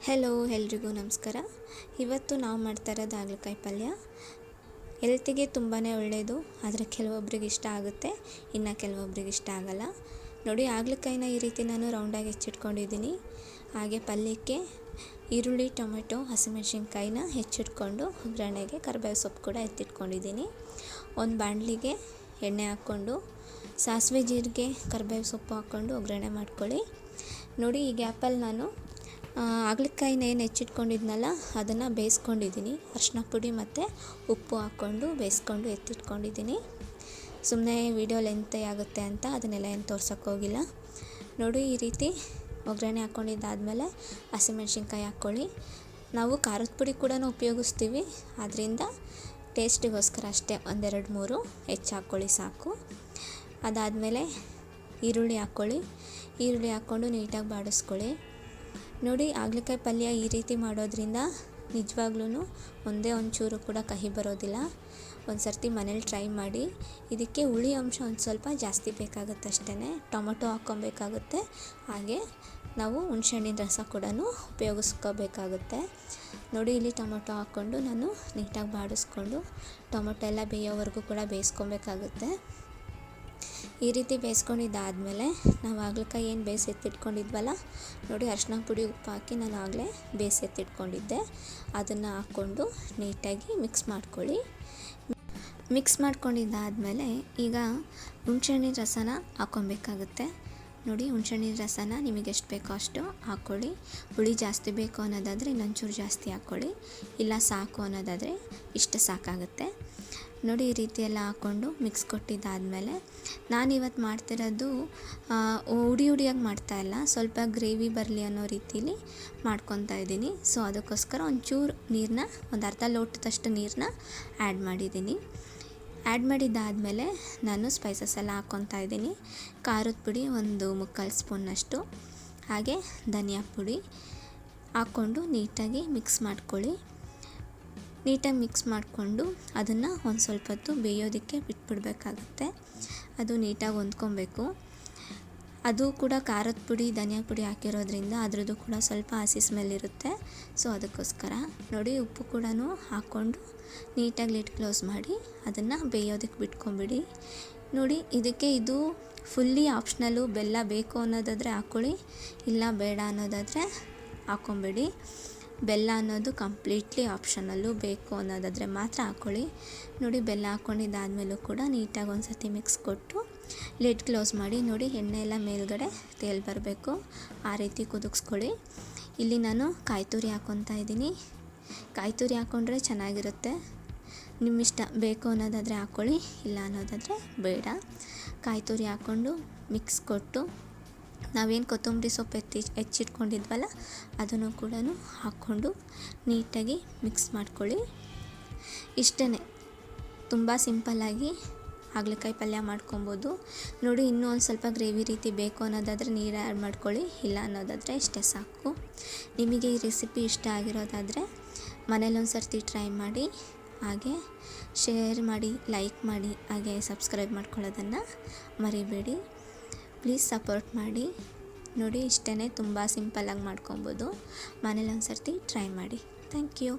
Hello ಎಲ್ರಿಗೂ ನಮಸ್ಕಾರ. ಇವತ್ತು ನಾವು ಮಾಡ್ತಾ ಇರೋದು ಹಾಗಲಕಾಯಿ ಪಲ್ಯ. ಹೆಲ್ತಿಗೆ ತುಂಬಾ ಒಳ್ಳೆಯದು, ಆದರೆ ಕೆಲವೊಬ್ರಿಗೆ ಇಷ್ಟ ಆಗುತ್ತೆ, ಇನ್ನು ಕೆಲವೊಬ್ರಿಗೆ ಇಷ್ಟ ಆಗಲ್ಲ. ನೋಡಿ, ಹಾಗಲಕಾಯಿನ ಈ ರೀತಿ ನಾನು ರೌಂಡಾಗಿ ಹೆಚ್ಚಿಟ್ಕೊಂಡಿದ್ದೀನಿ. ಹಾಗೆ ಪಲ್ಯಕ್ಕೆ ಈರುಳ್ಳಿ, ಟೊಮೆಟೊ, ಹಸಿಮೆಣಸಿನ್ಕಾಯಿನ ಹೆಚ್ಚಿಟ್ಕೊಂಡು ಒಗ್ಗರಣೆಗೆ ಕರಿಬೇವು ಸೊಪ್ಪು ಕೂಡ ಎತ್ತಿಟ್ಕೊಂಡಿದ್ದೀನಿ. ಒಂದು ಬಾಣಲಿಗೆ ಎಣ್ಣೆ ಹಾಕ್ಕೊಂಡು ಸಾಸಿವೆ, ಜೀರಿಗೆ, ಕರಿಬೇವು ಸೊಪ್ಪು ಹಾಕ್ಕೊಂಡು ಒಗ್ಗರಣೆ ಮಾಡ್ಕೊಳ್ಳಿ. ನೋಡಿ, ಈ ಗ್ಯಾಪಲ್ಲಿ ನಾನು ಹಾಗಲಕಾಯಿನ ಏನು ಹೆಚ್ಚಿಟ್ಕೊಂಡಿದ್ನಲ್ಲ ಅದನ್ನು ಬೇಯಿಸ್ಕೊಂಡಿದ್ದೀನಿ. ಅರಿಶಿನ ಪುಡಿ ಮತ್ತು ಉಪ್ಪು ಹಾಕ್ಕೊಂಡು ಬೇಯಿಸ್ಕೊಂಡು ಎತ್ತಿಟ್ಕೊಂಡಿದ್ದೀನಿ. ಸುಮ್ಮನೆ ವಿಡಿಯೋ ಲೆಂತೇ ಆಗುತ್ತೆ ಅಂತ ಅದನ್ನೆಲ್ಲ ಏನು ತೋರ್ಸೋಕ್ಕೋಗಿಲ್ಲ. ನೋಡಿ, ಈ ರೀತಿ ಒಗ್ಗರಣೆ ಹಾಕ್ಕೊಂಡಿದ್ದಾದಮೇಲೆ ಹಸಿಮೆಣ್ಸಿನ್ಕಾಯಿ ಹಾಕ್ಕೊಳ್ಳಿ. ನಾವು ಖಾರದ ಪುಡಿ ಕೂಡ ಉಪಯೋಗಿಸ್ತೀವಿ, ಆದ್ದರಿಂದ ಟೇಸ್ಟಿಗೋಸ್ಕರ ಅಷ್ಟೇ ಒಂದೆರಡು ಮೂರು ಹೆಚ್ಚು ಹಾಕ್ಕೊಳ್ಳಿ ಸಾಕು. ಅದಾದಮೇಲೆ ಈರುಳ್ಳಿ ಹಾಕ್ಕೊಳ್ಳಿ. ಈರುಳ್ಳಿ ಹಾಕ್ಕೊಂಡು ನೀಟಾಗಿ ಬಾಡಿಸ್ಕೊಳ್ಳಿ. ನೋಡಿ, ಹಾಗಲಕಾಯಿ ಪಲ್ಯ ಈ ರೀತಿ ಮಾಡೋದ್ರಿಂದ ನಿಜವಾಗ್ಲೂ ಒಂದೇ ಒಂಚೂರು ಕೂಡ ಕಹಿ ಬರೋದಿಲ್ಲ. ಒಂದು ಸರ್ತಿ ಮನೇಲಿ ಟ್ರೈ ಮಾಡಿ. ಇದಕ್ಕೆ ಹುಳಿ ಅಂಶ ಒಂದು ಸ್ವಲ್ಪ ಜಾಸ್ತಿ ಬೇಕಾಗುತ್ತೆ ಅಷ್ಟೇ. ಟೊಮೊಟೊ ಹಾಕ್ಕೊಬೇಕಾಗುತ್ತೆ, ಹಾಗೆ ನಾವು ಹುಣಸೆಹಣ್ಣಿನ ರಸ ಕೂಡ ಉಪಯೋಗಿಸ್ಕೋಬೇಕಾಗುತ್ತೆ. ನೋಡಿ, ಇಲ್ಲಿ ಟೊಮೊಟೊ ಹಾಕ್ಕೊಂಡು ನಾನು ನೀಟಾಗಿ ಬಾಡಿಸ್ಕೊಂಡು ಟೊಮೊಟೊ ಎಲ್ಲ ಬೇಯೋವರೆಗೂ ಕೂಡ ಬೇಯಿಸ್ಕೊಬೇಕಾಗುತ್ತೆ. ಈ ರೀತಿ ಬೇಯಿಸ್ಕೊಂಡಿದ್ದಾದಮೇಲೆ ನಾವು ಹಾಗಲಕಾಯಿ ಏನು ಬೇಯಿಸಿ ಎತ್ತಿಟ್ಕೊಂಡಿದ್ವಲ್ಲ, ನೋಡಿ, ಅರಿಶಿನ ಪುಡಿ ಉಪ್ಪು ಹಾಕಿ ನಾನು ಆಗಲೇ ಬೇಯಿಸಿ ಎತ್ತಿಟ್ಕೊಂಡಿದ್ದೆ. ಅದನ್ನು ಹಾಕ್ಕೊಂಡು ನೀಟಾಗಿ ಮಿಕ್ಸ್ ಮಾಡ್ಕೊಳ್ಳಿ. ಮಿಕ್ಸ್ ಮಾಡ್ಕೊಂಡಿದ್ದಾದಮೇಲೆ ಈಗ ಹುಣಸೆಹಣ್ಣಿನ ರಸನ ಹಾಕ್ಕೊಬೇಕಾಗುತ್ತೆ. ನೋಡಿ, ಹುಣಸೆಹಣ್ಣಿನ ರಸನ ನಿಮಗೆ ಎಷ್ಟು ಬೇಕೋ ಅಷ್ಟು ಹಾಕ್ಕೊಳ್ಳಿ. ಹುಳಿ ಜಾಸ್ತಿ ಬೇಕು ಅನ್ನೋದಾದರೆ ಇನ್ನೊಂಚೂರು ಜಾಸ್ತಿ ಹಾಕ್ಕೊಳ್ಳಿ, ಇಲ್ಲ ಸಾಕು ಅನ್ನೋದಾದರೆ ಇಷ್ಟು ಸಾಕಾಗುತ್ತೆ. ನೋಡಿ, ಈ ರೀತಿ ಎಲ್ಲ ಹಾಕ್ಕೊಂಡು ಮಿಕ್ಸ್ ಕೊಟ್ಟಿದ್ದಾದಮೇಲೆ ನಾನಿವತ್ತು ಮಾಡ್ತಿರೋದು ಹುಡಿಯಾಗಿ ಮಾಡ್ತಾಯಿಲ್ಲ, ಸ್ವಲ್ಪ ಗ್ರೇವಿ ಬರಲಿ ಅನ್ನೋ ರೀತಿಲಿ ಮಾಡ್ಕೊತಾ ಇದ್ದೀನಿ. ಸೊ ಅದಕ್ಕೋಸ್ಕರ ಒಂಚೂರು ನೀರನ್ನ, ಒಂದು ಅರ್ಧ ಲೋಟದಷ್ಟು ನೀರನ್ನ ಆ್ಯಡ್ ಮಾಡಿದ್ದೀನಿ. ಆ್ಯಡ್ ಮಾಡಿದ್ದಾದಮೇಲೆ ನಾನು ಸ್ಪೈಸಸ್ ಎಲ್ಲ ಹಾಕ್ಕೊತಾ ಇದ್ದೀನಿ. ಖಾರದ ಪುಡಿ ಒಂದು 3/4 ಸ್ಪೂನ್ನಷ್ಟು, ಹಾಗೆ ಧನಿಯಾ ಪುಡಿ ಹಾಕ್ಕೊಂಡು ನೀಟಾಗಿ ಮಿಕ್ಸ್ ಮಾಡ್ಕೊಳ್ಳಿ. ನೀಟಾಗಿ ಮಿಕ್ಸ್ ಮಾಡಿಕೊಂಡು ಅದನ್ನು ಒಂದು ಸ್ವಲ್ಪ ಹೊತ್ತು ಬೇಯೋದಕ್ಕೆ ಬಿಟ್ಬಿಡಬೇಕಾಗುತ್ತೆ. ಅದು ನೀಟಾಗಿ ಹೊಂದ್ಕೊಬೇಕು. ಅದು ಕೂಡ ಖಾರದ ಪುಡಿ, ಧನಿಯಾ ಪುಡಿ ಹಾಕಿರೋದ್ರಿಂದ ಅದರದ್ದು ಕೂಡ ಸ್ವಲ್ಪ ಹಸಿ ಸ್ಮೆಲ್ ಇರುತ್ತೆ. ಸೊ ಅದಕ್ಕೋಸ್ಕರ ನೋಡಿ, ಉಪ್ಪು ಕೂಡ ಹಾಕ್ಕೊಂಡು ನೀಟಾಗಿ ಲಿಡ್ ಕ್ಲೋಸ್ ಮಾಡಿ ಅದನ್ನು ಬೇಯೋದಕ್ಕೆ ಬಿಟ್ಕೊಂಬಿಡಿ. ನೋಡಿ, ಇದಕ್ಕೆ ಇದು ಫುಲ್ಲಿ ಆಪ್ಷನಲ್ಲು. ಬೆಲ್ಲ ಬೇಕು ಅನ್ನೋದಾದರೆ ಹಾಕ್ಕೊಳ್ಳಿ, ಇಲ್ಲ ಬೇಡ ಅನ್ನೋದಾದರೆ ಹಾಕ್ಕೊಂಬಿಡಿ. ಬೆಲ್ಲ ಅನ್ನೋದು ಕಂಪ್ಲೀಟ್ಲಿ ಆಪ್ಷನಲ್ಲು, ಬೇಕು ಅನ್ನೋದಾದರೆ ಮಾತ್ರ ಹಾಕ್ಕೊಳ್ಳಿ. ನೋಡಿ, ಬೆಲ್ಲ ಹಾಕ್ಕೊಂಡಿದ್ದಾದಮೇಲೂ ಕೂಡ ನೀಟಾಗಿ ಒಂದು ಸರ್ತಿ ಮಿಕ್ಸ್ ಕೊಟ್ಟು ಲಿಡ್ ಕ್ಲೋಸ್ ಮಾಡಿ. ನೋಡಿ, ಎಣ್ಣೆ ಎಲ್ಲ ಮೇಲ್ಗಡೆ ತೇಲ್ ಬರಬೇಕು, ಆ ರೀತಿ ಕುದಿಸ್ಕೊಳ್ಳಿ. ಇಲ್ಲಿ ನಾನು ಕಾಯಿ ತುರಿ ಹಾಕ್ಕೊತಾ ಇದ್ದೀನಿ. ಕಾಯಿ ತುರಿ ಹಾಕ್ಕೊಂಡ್ರೆ ಚೆನ್ನಾಗಿರುತ್ತೆ. ನಿಮ್ಮಿಷ್ಟ, ಬೇಕು ಅನ್ನೋದಾದರೆ ಹಾಕ್ಕೊಳ್ಳಿ, ಇಲ್ಲ ಅನ್ನೋದಾದರೆ ಬೇಡ. ಕಾಯಿ ತುರಿ ಹಾಕ್ಕೊಂಡು ಮಿಕ್ಸ್ ಕೊಟ್ಟು ನಾವೇನು ಕೊತ್ತಂಬರಿ ಸೊಪ್ಪು ಹೆಚ್ಚಿಟ್ಕೊಂಡಿದ್ವಲ್ಲ ಅದನ್ನು ಕೂಡ ಹಾಕ್ಕೊಂಡು ನೀಟಾಗಿ ಮಿಕ್ಸ್ ಮಾಡ್ಕೊಳ್ಳಿ. ಇಷ್ಟೇ, ತುಂಬ ಸಿಂಪಲ್ಲಾಗಿ ಹಾಗಲಕಾಯಿ ಪಲ್ಯ ಮಾಡ್ಕೊಬೋದು. ನೋಡಿ, ಇನ್ನೂ ಒಂದು ಸ್ವಲ್ಪ ಗ್ರೇವಿ ರೀತಿ ಬೇಕು ಅನ್ನೋದಾದರೆ ನೀರು ಆ್ಯಡ್ ಮಾಡ್ಕೊಳ್ಳಿ, ಇಲ್ಲ ಅನ್ನೋದಾದರೆ ಇಷ್ಟೇ ಸಾಕು. ನಿಮಗೆ ಈ ರೆಸಿಪಿ ಇಷ್ಟ ಆಗಿರೋದಾದರೆ ಮನೇಲಿ ಒಂದು ಸರ್ತಿ ಟ್ರೈ ಮಾಡಿ, ಹಾಗೆ ಶೇರ್ ಮಾಡಿ, ಲೈಕ್ ಮಾಡಿ, ಹಾಗೆ ಸಬ್ಸ್ಕ್ರೈಬ್ ಮಾಡ್ಕೊಳ್ಳೋದನ್ನು ಮರಿಬೇಡಿ. ಪ್ಲೀಸ್ ಸಪೋರ್ಟ್ ಮಾಡಿ. ನೋಡಿ, ಇಷ್ಟೇ, ತುಂಬ ಸಿಂಪಲ್ಲಾಗಿ ಮಾಡ್ಕೊಬೋದು. ಮನೇಲಿ ಒಂದು ಸರ್ತಿ ಟ್ರೈ ಮಾಡಿ. Thank you.